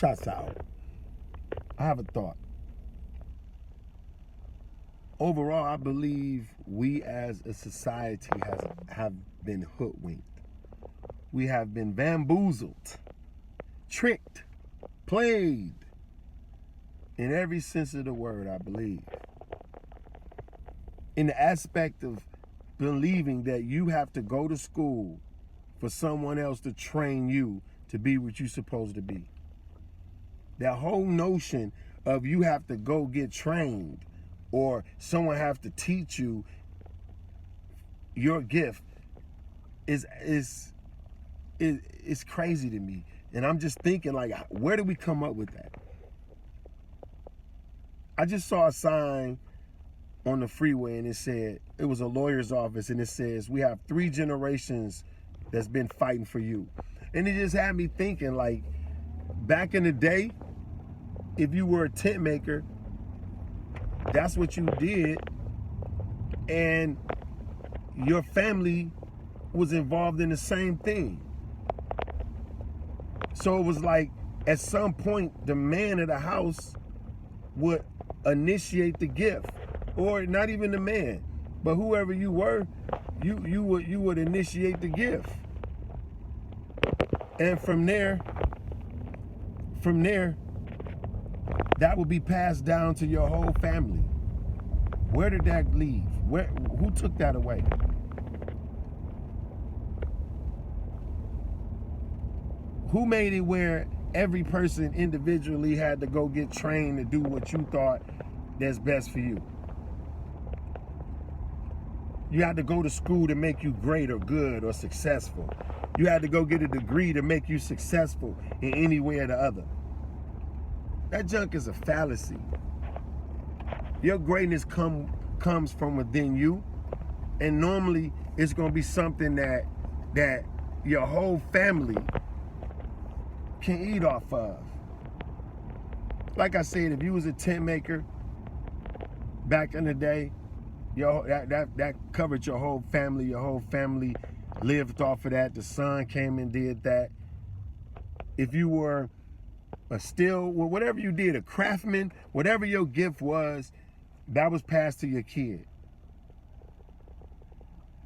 Shots out. I have a thought. Overall, I believe we as a society have been hoodwinked. We have been bamboozled, tricked, played, in every sense of the word, I believe. In the aspect of believing that you have to go to school for someone else to train you to be what you're supposed to be. That whole notion of you have to go get trained or someone have to teach you your gift is crazy to me. And I'm just thinking, like, where did we come up with that? I just saw a sign on the freeway and it was a lawyer's office, and it says, we have 3 generations that's been fighting for you. And it just had me thinking, like, back in the day, if you were a tent maker, that's what you did, and your family was involved in the same thing. So it was like, at some point, the man of the house would initiate the gift, or not even the man, but whoever you were, you would initiate the gift, and from there, that would be passed down to your whole family. Where did that leave? Who took that away? Who made it where every person individually had to go get trained to do what you thought that's best for you? You had to go to school to make you great or good or successful. You had to go get a degree to make you successful in any way or the other. That junk is a fallacy. Your greatness comes from within you, and normally it's gonna be something that your whole family can eat off of. Like I said, if you was a tent maker back in the day, that covered your whole family. Your whole family lived off of that. The son came and did that. If you were whatever you did, a craftsman, whatever your gift was, that was passed to your kid.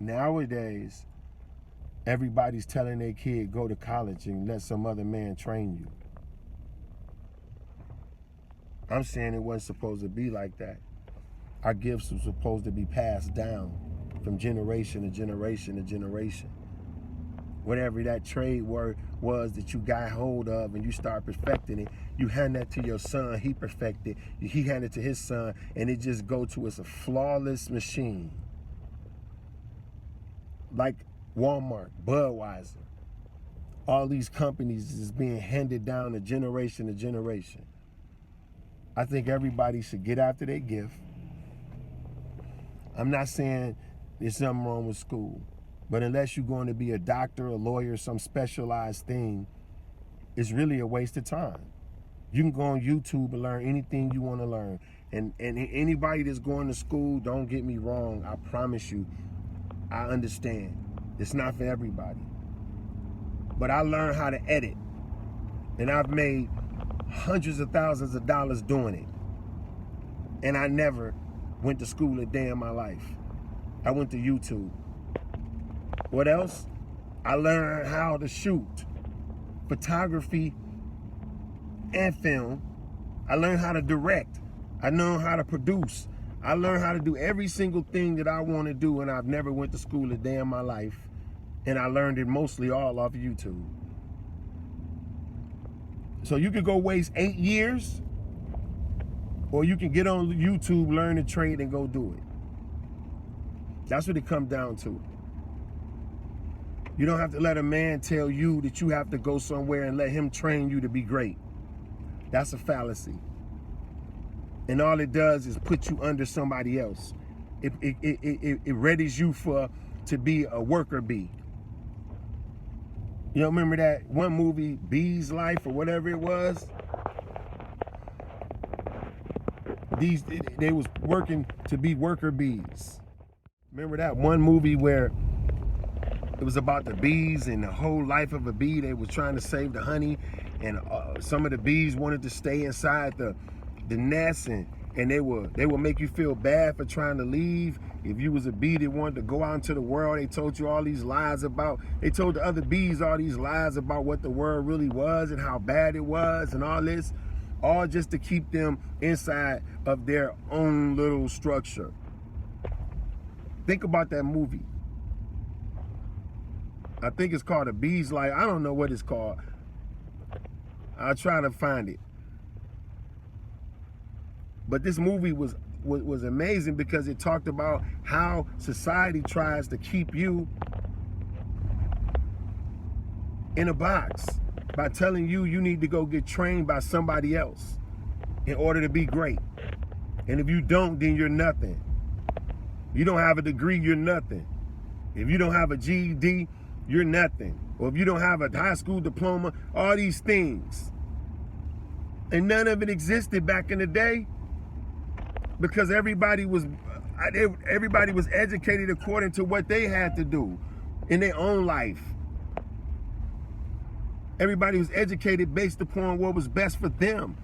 Nowadays, everybody's telling their kid, go to college and let some other man train you. I'm saying it wasn't supposed to be like that. Our gifts were supposed to be passed down from generation to generation to generation. Whatever that trade word was that you got hold of and you start perfecting it, you hand that to your son, he perfected, he handed it to his son, and it just go to as a flawless machine. Like Walmart, Budweiser, all these companies is being handed down to generation to generation. I think everybody should get after their gift. I'm not saying there's something wrong with school, but unless you're going to be a doctor, a lawyer, some specialized thing, it's really a waste of time. You can go on YouTube and learn anything you want to learn. And anybody that's going to school, don't get me wrong, I promise you, I understand. It's not for everybody. But I learned how to edit, and I've made hundreds of thousands of dollars doing it. And I never went to school a day in my life. I went to YouTube. What else? I learned how to shoot photography and film. I learned how to direct. I learned how to produce. I learned how to do every single thing that I want to do, and I've never went to school a day in my life. And I learned it mostly all off of YouTube. So you could go waste 8 years, or you can get on YouTube, learn a trade, and go do it. That's what it comes down to. You don't have to let a man tell you that you have to go somewhere and let him train you to be great. That's a fallacy. And all it does is put you under somebody else. It readies you to be a worker bee. You know, remember that one movie, Bee's Life, or whatever it was? They was working to be worker bees. Remember that one movie where it was about the bees and the whole life of a bee? They was trying to save the honey, and some of the bees wanted to stay inside the nest, and they will make you feel bad for trying to leave. If you was a bee that wanted to go out into the world, they told you all these lies about, they told the other bees all these lies about what the world really was and how bad it was and all this, all just to keep them inside of their own little structure. Think about that movie. I think it's called A Bee's Life. I don't know what it's called. I'll try to find it. But this movie was amazing because it talked about how society tries to keep you in a box by telling you you need to go get trained by somebody else in order to be great. And if you don't, then you're nothing. You don't have a degree, you're nothing. If you don't have a GED, you're nothing. Or if you don't have a high school diploma, all these things. And none of it existed back in the day because everybody was educated according to what they had to do in their own life. Everybody was educated based upon what was best for them.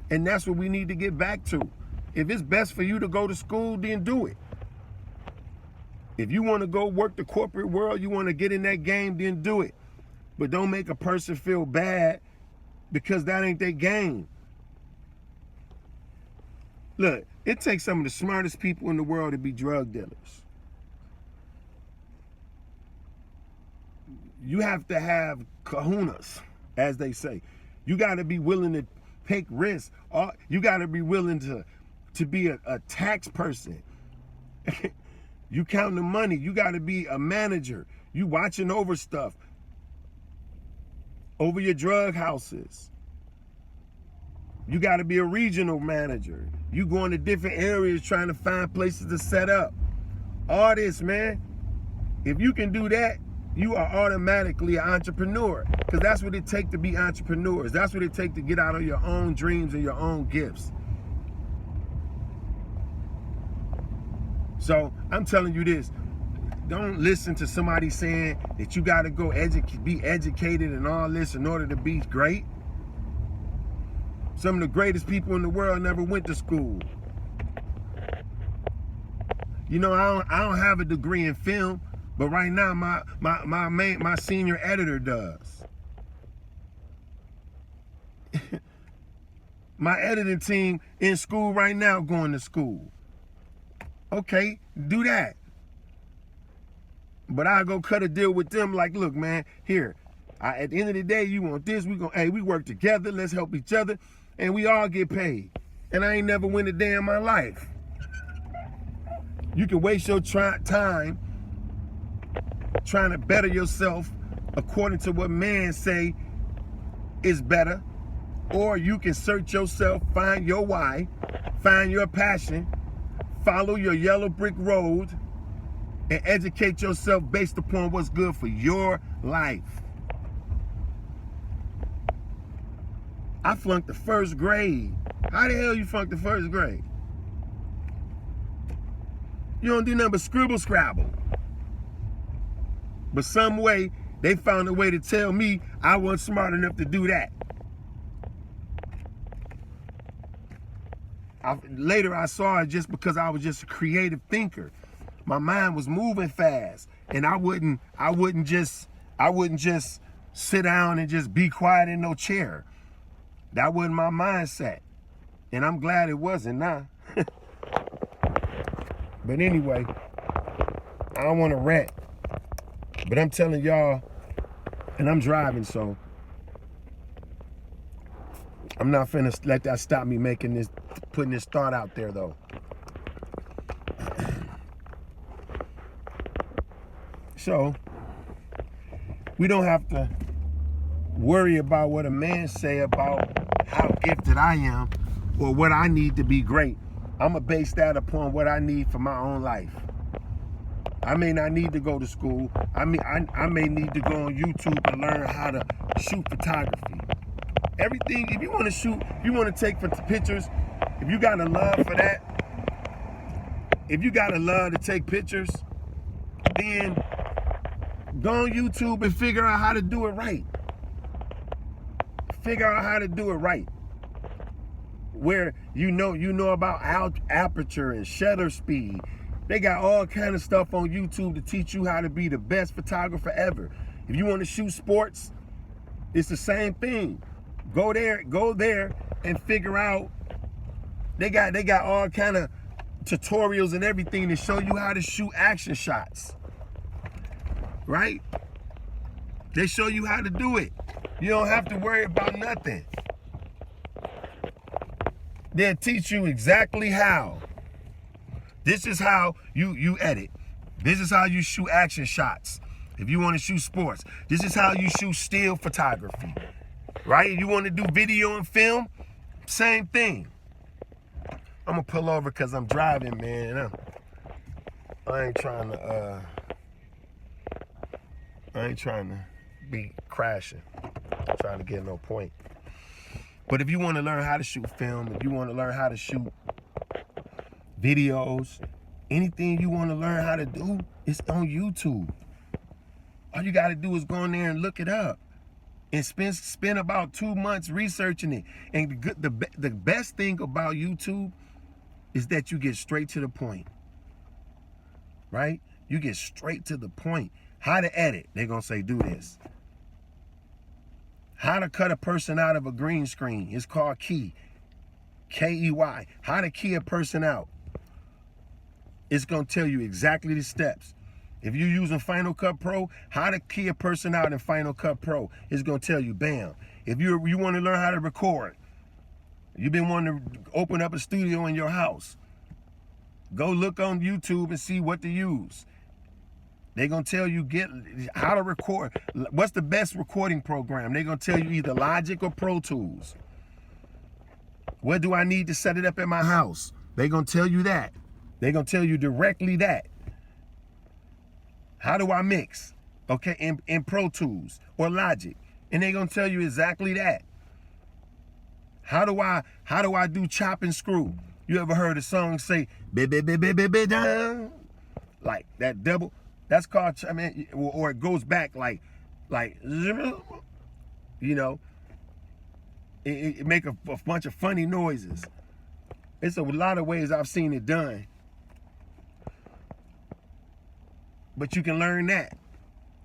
And that's what we need to get back to. If it's best for you to go to school, then do it. If you want to go work the corporate world, you want to get in that game, then do it. But don't make a person feel bad because that ain't their game. Look, it takes some of the smartest people in the world to be drug dealers. You have to have kahunas, as they say. You got to be willing to take risks. You got to be willing to be a tax person. You counting the money. You got to be a manager. You watching over stuff, over your drug houses. You got to be a regional manager. You going to different areas trying to find places to set up. All this, man. If you can do that, you are automatically an entrepreneur, because that's what it takes to be entrepreneurs. That's what it takes to get out of your own dreams and your own gifts. So I'm telling you this, don't listen to somebody saying that you got to go be educated and all this in order to be great. Some of the greatest people in the world never went to school. You know, I don't have a degree in film, but right now my senior editor does. My editing team in school right now going to school. Okay, do that. But I'll go cut a deal with them like, look, man, here, at the end of the day, you want this, we work together, let's help each other, and we all get paid. And I ain't never win a day in my life. You can waste your time trying to better yourself according to what man say is better, or you can search yourself, find your why, find your passion, follow your yellow brick road, and educate yourself based upon what's good for your life. I flunked the first grade. How the hell you flunked the first grade? You don't do nothing but scribble scrabble. But some way, they found a way to tell me I wasn't smart enough to do that. Later I saw it just because I was just a creative thinker. My mind was moving fast, and I wouldn't just sit down and just be quiet in no chair. That wasn't my mindset, and I'm glad it wasn't now. But anyway, I don't want to rant, but I'm telling y'all, and I'm driving, so I'm not finna let that stop me putting this thought out there though. So we don't have to worry about what a man say about how gifted I am or what I need to be great. I'm gonna base that upon what I need for my own life. I may not need to go to school. I may need to go on YouTube and learn how to shoot photography. Everything, if you want to shoot, if you want to take pictures, if you got a love for that, if you got a love to take pictures, then go on YouTube and figure out how to do it right. figure out how to do it right. Where you know about aperture and shutter speed. They got all kind of stuff on YouTube to teach you how to be the best photographer ever. If you want to shoot sports, it's the same thing. Go there and figure out. They got all kind of tutorials and everything to show you how to shoot action shots. Right? They show you how to do it. You don't have to worry about nothing. They'll teach you exactly how. This is how you edit. This is how you shoot action shots. If you want to shoot sports, this is how you shoot still photography. Right? If you want to do video and film, same thing. I'm gonna pull over because I'm driving, man. I ain't trying to be crashing. I'm trying to get no point. But if you want to learn how to shoot film, if you want to learn how to shoot videos, anything you want to learn how to do, it's on YouTube. All you got to do is go in there and look it up and spend about 2 months researching it. And the best thing about YouTube is that you get straight to the point, right? You get straight to the point. How to edit, they're going to say, do this. How to cut a person out of a green screen, it's called key, K-E-Y. How to key a person out. It's going to tell you exactly the steps. If you're using Final Cut Pro, how to key a person out in Final Cut Pro, it's going to tell you, bam. If you want to learn how to record, you've been wanting to open up a studio in your house, go look on YouTube and see what to use. They're going to tell you how to record. What's the best recording program? They're going to tell you either Logic or Pro Tools. Where do I need to set it up at my house? They're going to tell you that. They're going to tell you directly that. How do I mix? Okay, in Pro Tools or Logic. And they're going to tell you exactly that. How do I do chop and screw? You ever heard a song say, "Be-be-be-be-be-be-down"? Like that double. That's called, I mean, or it goes back like, you know, it make a bunch of funny noises. It's a lot of ways I've seen it done. But you can learn that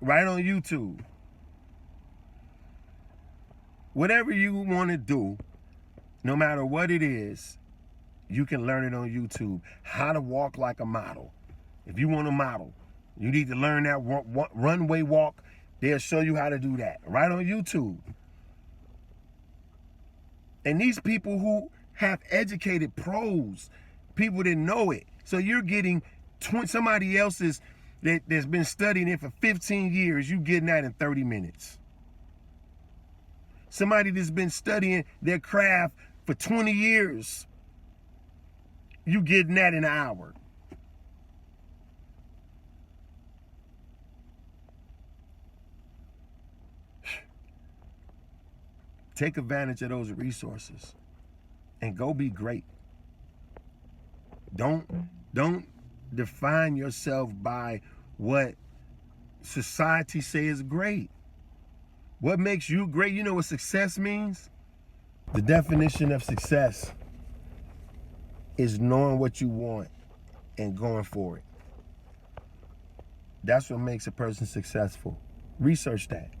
right on YouTube. Whatever you want to do, no matter what it is, you can learn it on YouTube. How to walk like a model. If you want to model, you need to learn that runway walk. They'll show you how to do that right on YouTube. And these people who have educated pros, people that know it. So you're getting somebody else's that's been studying it for 15 years, you getting that in 30 minutes. Somebody that's been studying their craft for 20 years, you getting that in an hour. Take advantage of those resources and go be great. Don't define yourself by what society says is great. What makes you great? You know what success means? The definition of success is knowing what you want and going for it. That's what makes a person successful. Research that.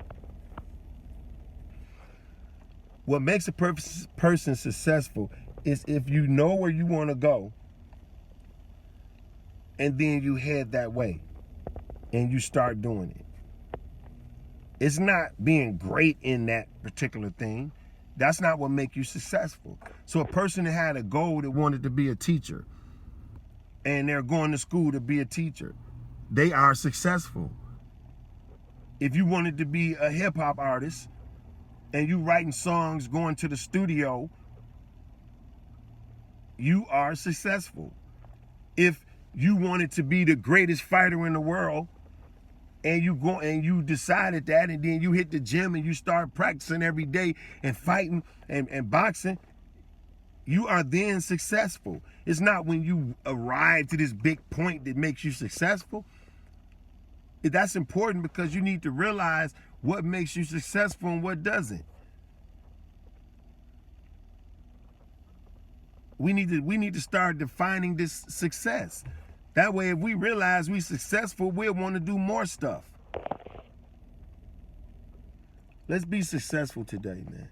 What makes a person successful is if you know where you want to go and then you head that way and you start doing it. It's not being great in that particular thing. That's not what makes you successful. So a person that had a goal that wanted to be a teacher and they're going to school to be a teacher, they are successful. If you wanted to be a hip hop artist and you writing songs, going to the studio, you are successful. If you wanted to be the greatest fighter in the world and you decided that, and then you hit the gym and you start practicing every day and fighting and boxing, you are then successful. It's not when you arrive to this big point that makes you successful. That's important because you need to realize what makes you successful and what doesn't. We need to start defining this success. That way, if we realize we're successful, we'll want to do more stuff. Let's be successful today, man.